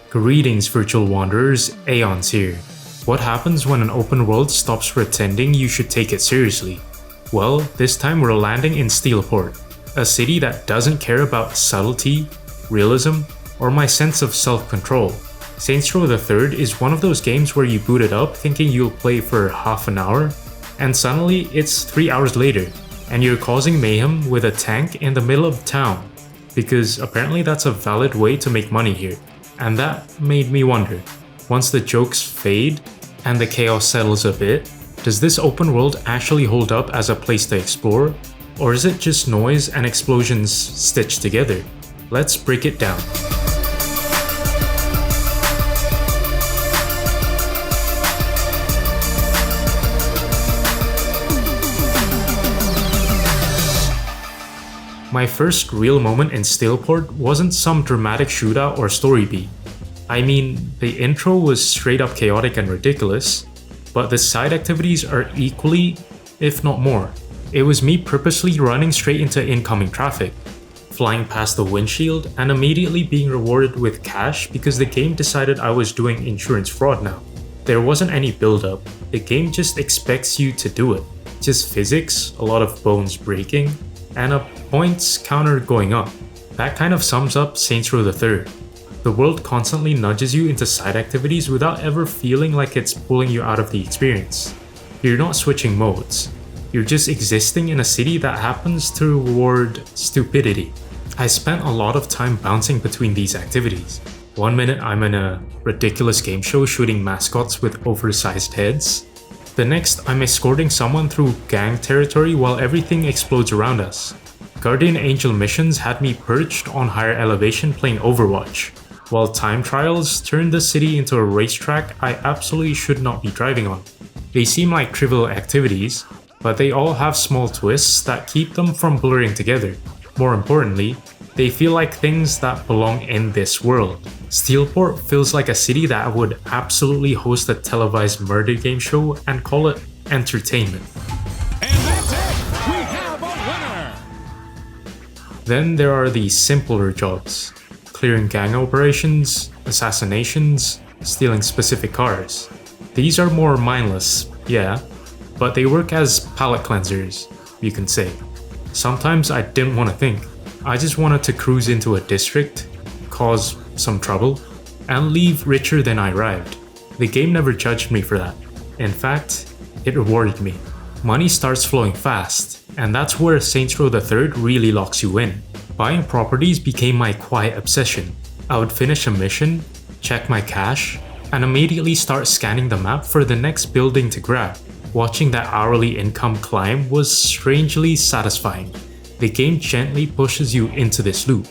Greetings virtual wanderers, Aeon's here. What happens when an open world stops pretending you should take it seriously? Well, this time we're landing in Steelport, a city that doesn't care about subtlety, realism, or my sense of self-control. Saints Row the Third is one of those games where you boot it up thinking you'll play for half an hour, and suddenly it's 3 hours later, and you're causing mayhem with a tank in the middle of town, because apparently that's a valid way to make money here. And that made me wonder, once the jokes fade and the chaos settles a bit, does this open world actually hold up as a place to explore? Or is it just noise and explosions stitched together? Let's break it down. My first real moment in Steelport wasn't some dramatic shootout or story beat. I mean, the intro was straight up chaotic and ridiculous, but the side activities are equally, if not more. It was me purposely running straight into incoming traffic, flying past the windshield, and immediately being rewarded with cash because the game decided I was doing insurance fraud now. There wasn't any build-up, the game just expects you to do it. Just physics, a lot of bones breaking, and a points counter going up. That kind of sums up Saints Row the Third. The world constantly nudges you into side activities without ever feeling like it's pulling you out of the experience. You're not switching modes. You're just existing in a city that happens to reward stupidity. I spent a lot of time bouncing between these activities. One minute I'm in a ridiculous game show shooting mascots with oversized heads. The next, I'm escorting someone through gang territory while everything explodes around us. Guardian Angel missions had me perched on higher elevation playing Overwatch, while time trials turned the city into a racetrack I absolutely should not be driving on. They seem like trivial activities, but they all have small twists that keep them from blurring together. More importantly, they feel like things that belong in this world. Steelport feels like a city that would absolutely host a televised murder game show and call it entertainment. And that's it! We have a winner! Then there are the simpler jobs. Clearing gang operations, assassinations, stealing specific cars. These are more mindless, yeah, but they work as palate cleansers, you can say. Sometimes I didn't want to think. I just wanted to cruise into a district, cause some trouble, and leave richer than I arrived. The game never judged me for that. In fact, it rewarded me. Money starts flowing fast, and that's where Saints Row the Third really locks you in. Buying properties became my quiet obsession. I would finish a mission, check my cash, and immediately start scanning the map for the next building to grab. Watching that hourly income climb was strangely satisfying. The game gently pushes you into this loop.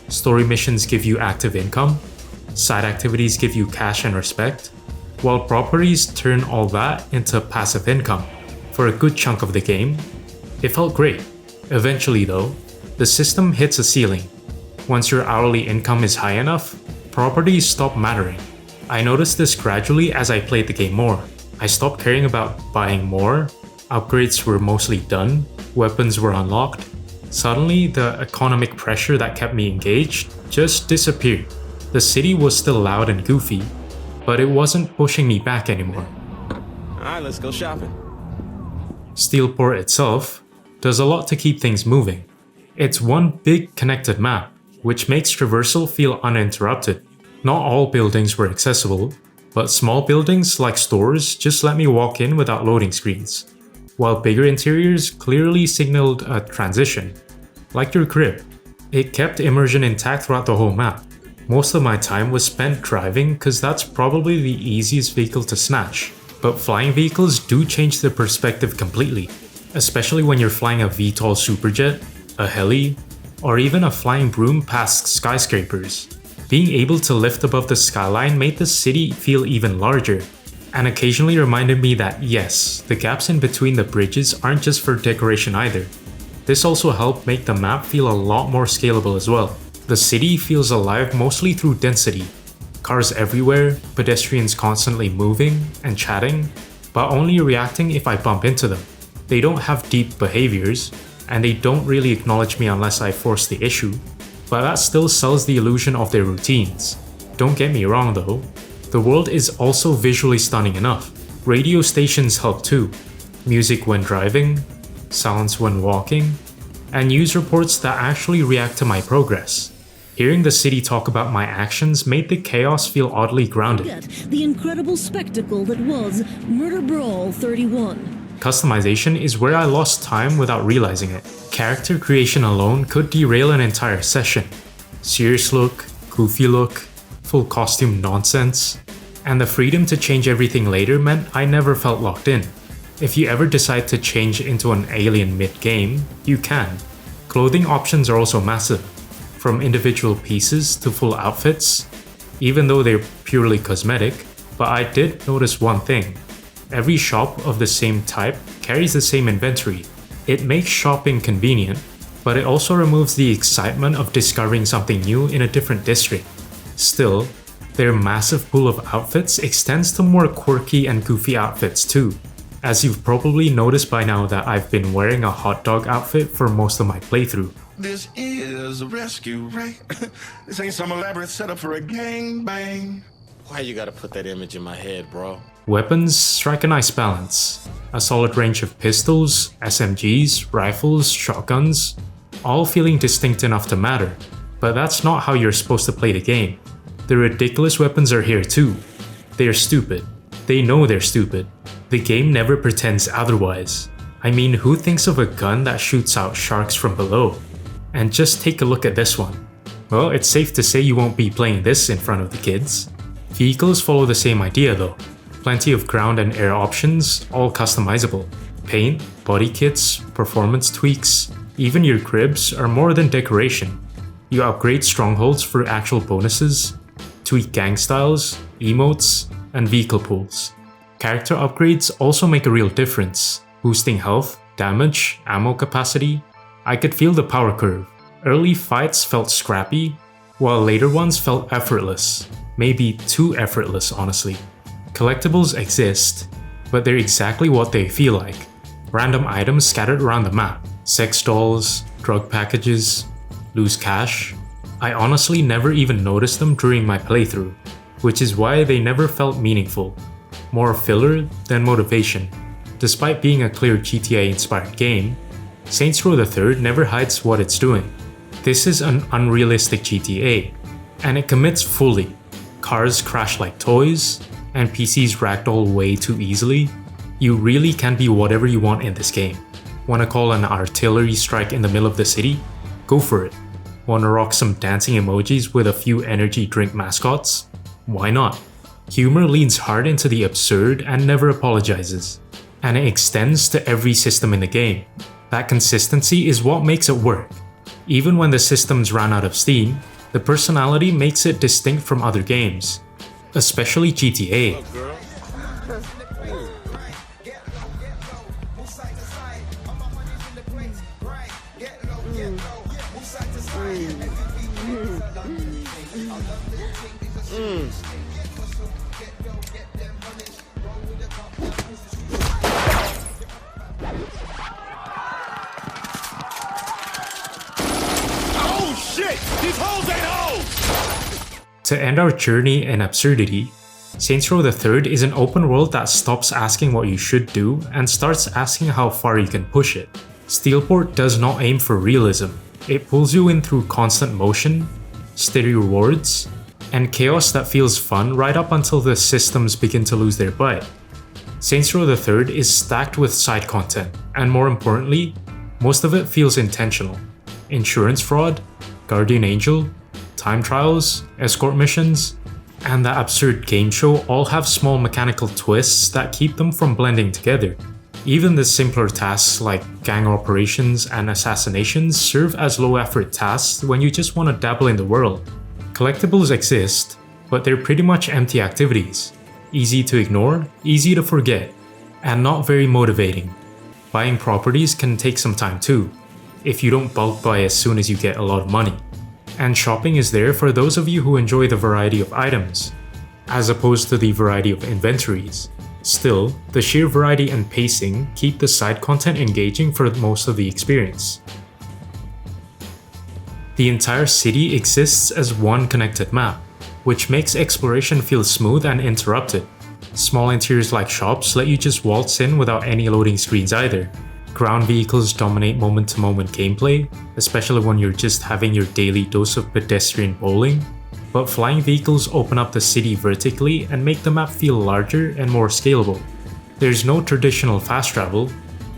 Story missions give you active income, side activities give you cash and respect, while properties turn all that into passive income. For a good chunk of the game, it felt great. Eventually though, the system hits a ceiling. Once your hourly income is high enough, properties stop mattering. I noticed this gradually as I played the game more. I stopped caring about buying more, upgrades were mostly done, weapons were unlocked. Suddenly, the economic pressure that kept me engaged just disappeared. The city was still loud and goofy, but it wasn't pushing me back anymore. Alright, let's go shopping. Steelport itself does a lot to keep things moving. It's one big connected map, which makes traversal feel uninterrupted. Not all buildings were accessible, but small buildings like stores just let me walk in without loading screens, while bigger interiors clearly signaled a transition. Like your crib, it kept immersion intact throughout the whole map. Most of my time was spent driving because that's probably the easiest vehicle to snatch, but flying vehicles do change the perspective completely, especially when you're flying a VTOL superjet, a heli, or even a flying broom past skyscrapers. Being able to lift above the skyline made the city feel even larger, and occasionally reminded me that yes, the gaps in between the bridges aren't just for decoration either. This also helped make the map feel a lot more scalable as well. The city feels alive mostly through density. Cars everywhere, pedestrians constantly moving and chatting, but only reacting if I bump into them. They don't have deep behaviors, and they don't really acknowledge me unless I force the issue, but that still sells the illusion of their routines. Don't get me wrong though, the world is also visually stunning enough. Radio stations help too. Music when driving, sounds when walking, and news reports that actually react to my progress. Hearing the city talk about my actions made the chaos feel oddly grounded. The incredible spectacle that was Murder Brawl 31. Customization is where I lost time without realizing it. Character creation alone could derail an entire session. Serious look, goofy look, full costume nonsense, and the freedom to change everything later meant I never felt locked in. If you ever decide to change into an alien mid-game, you can. Clothing options are also massive, from individual pieces to full outfits, even though they're purely cosmetic, but I did notice one thing. Every shop of the same type carries the same inventory. It makes shopping convenient, but it also removes the excitement of discovering something new in a different district. Still, their massive pool of outfits extends to more quirky and goofy outfits too, as you've probably noticed by now that I've been wearing a hot dog outfit for most of my playthrough. This is a rescue, right? This ain't some elaborate setup for a gangbang. Why you gotta put that image in my head, bro? Weapons strike a nice balance. A solid range of pistols, SMGs, rifles, shotguns, all feeling distinct enough to matter. But that's not how you're supposed to play the game. The ridiculous weapons are here too. They're stupid. They know they're stupid. The game never pretends otherwise. I mean, who thinks of a gun that shoots out sharks from below? And just take a look at this one. Well, it's safe to say you won't be playing this in front of the kids. Vehicles follow the same idea though. Plenty of ground and air options, all customizable. Paint, body kits, performance tweaks, even your cribs are more than decoration. You upgrade strongholds for actual bonuses, tweak gang styles, emotes, and vehicle pools. Character upgrades also make a real difference, boosting health, damage, ammo capacity. I could feel the power curve. Early fights felt scrappy, while later ones felt effortless. Maybe too effortless, honestly. Collectibles exist, but they're exactly what they feel like. Random items scattered around the map. Sex dolls, drug packages, loose cash. I honestly never even noticed them during my playthrough, which is why they never felt meaningful. More filler than motivation. Despite being a clear GTA-inspired game, Saints Row the Third never hides what it's doing. This is an unrealistic GTA, and it commits fully. Cars crash like toys, and PCs ragdoll way too easily. You really can be whatever you want in this game. Wanna call an artillery strike in the middle of the city? Go for it. Wanna rock some dancing emojis with a few energy drink mascots? Why not? Humor leans hard into the absurd and never apologizes. And it extends to every system in the game. That consistency is what makes it work. Even when the systems ran out of steam, the personality makes it distinct from other games. Especially GTA. Oh shit! These holes ain't holes! To end our journey in absurdity, Saints Row the Third is an open world that stops asking what you should do and starts asking how far you can push it. Steelport does not aim for realism. It pulls you in through constant motion, steady rewards, and chaos that feels fun right up until the systems begin to lose their bite. Saints Row the Third is stacked with side content, and more importantly, most of it feels intentional. Insurance fraud, guardian angel, time trials, escort missions, and the absurd game show all have small mechanical twists that keep them from blending together. Even the simpler tasks like gang operations and assassinations serve as low-effort tasks when you just want to dabble in the world. Collectibles exist, but they're pretty much empty activities. Easy to ignore, easy to forget, and not very motivating. Buying properties can take some time too, if you don't bulk buy as soon as you get a lot of money. And shopping is there for those of you who enjoy the variety of items, as opposed to the variety of inventories. Still, the sheer variety and pacing keep the side content engaging for most of the experience. The entire city exists as one connected map. which makes exploration feel smooth and interrupted. Small interiors like shops let you just waltz in without any loading screens either. Ground vehicles dominate moment-to-moment gameplay, especially when you're just having your daily dose of pedestrian bowling. But flying vehicles open up the city vertically and make the map feel larger and more scalable. There's no traditional fast travel,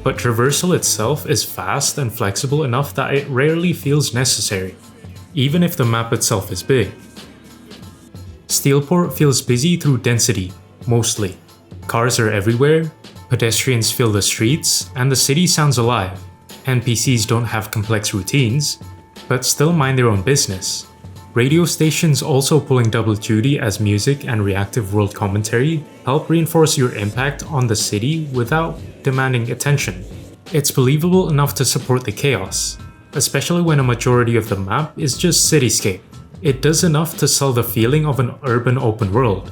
but traversal itself is fast and flexible enough that it rarely feels necessary, even if the map itself is big. Steelport feels busy through density, mostly. Cars are everywhere, pedestrians fill the streets, and the city sounds alive. NPCs don't have complex routines, but still mind their own business. Radio stations also pulling double duty as music and reactive world commentary help reinforce your impact on the city without demanding attention. It's believable enough to support the chaos, especially when a majority of the map is just cityscape. It does enough to sell the feeling of an urban open world.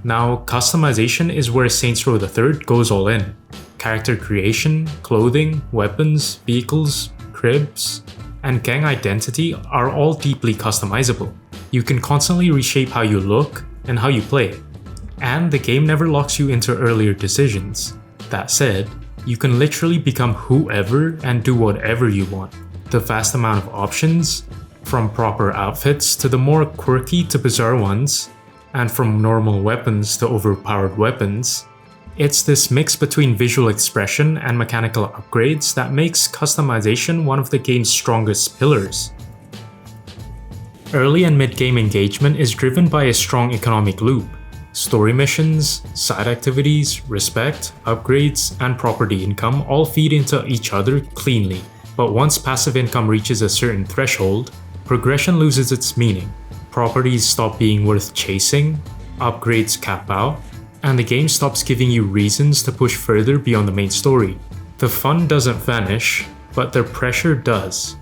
Now, customization is where Saints Row III goes all in. Character creation, clothing, weapons, vehicles, cribs, and gang identity are all deeply customizable. You can constantly reshape how you look and how you play. And the game never locks you into earlier decisions. That said, you can literally become whoever and do whatever you want. The vast amount of options, from proper outfits to the more quirky to bizarre ones, and from normal weapons to overpowered weapons, it's this mix between visual expression and mechanical upgrades that makes customization one of the game's strongest pillars. Early and mid-game engagement is driven by a strong economic loop. Story missions, side activities, respect, upgrades, and property income all feed into each other cleanly. But once passive income reaches a certain threshold, progression loses its meaning. Properties stop being worth chasing, upgrades cap out, and the game stops giving you reasons to push further beyond the main story. The fun doesn't vanish, but the pressure does.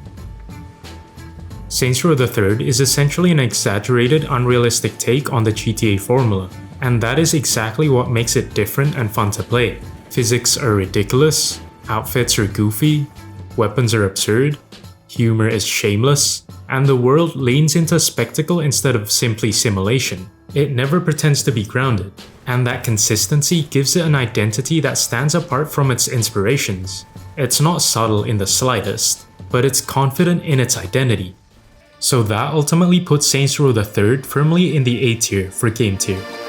Saints Row III is essentially an exaggerated, unrealistic take on the GTA formula, and that is exactly what makes it different and fun to play. Physics are ridiculous, outfits are goofy, weapons are absurd, humor is shameless, and the world leans into spectacle instead of simply simulation. It never pretends to be grounded, and that consistency gives it an identity that stands apart from its inspirations. It's not subtle in the slightest, but it's confident in its identity. So that ultimately puts Saints Row III firmly in the A tier for GameTyr.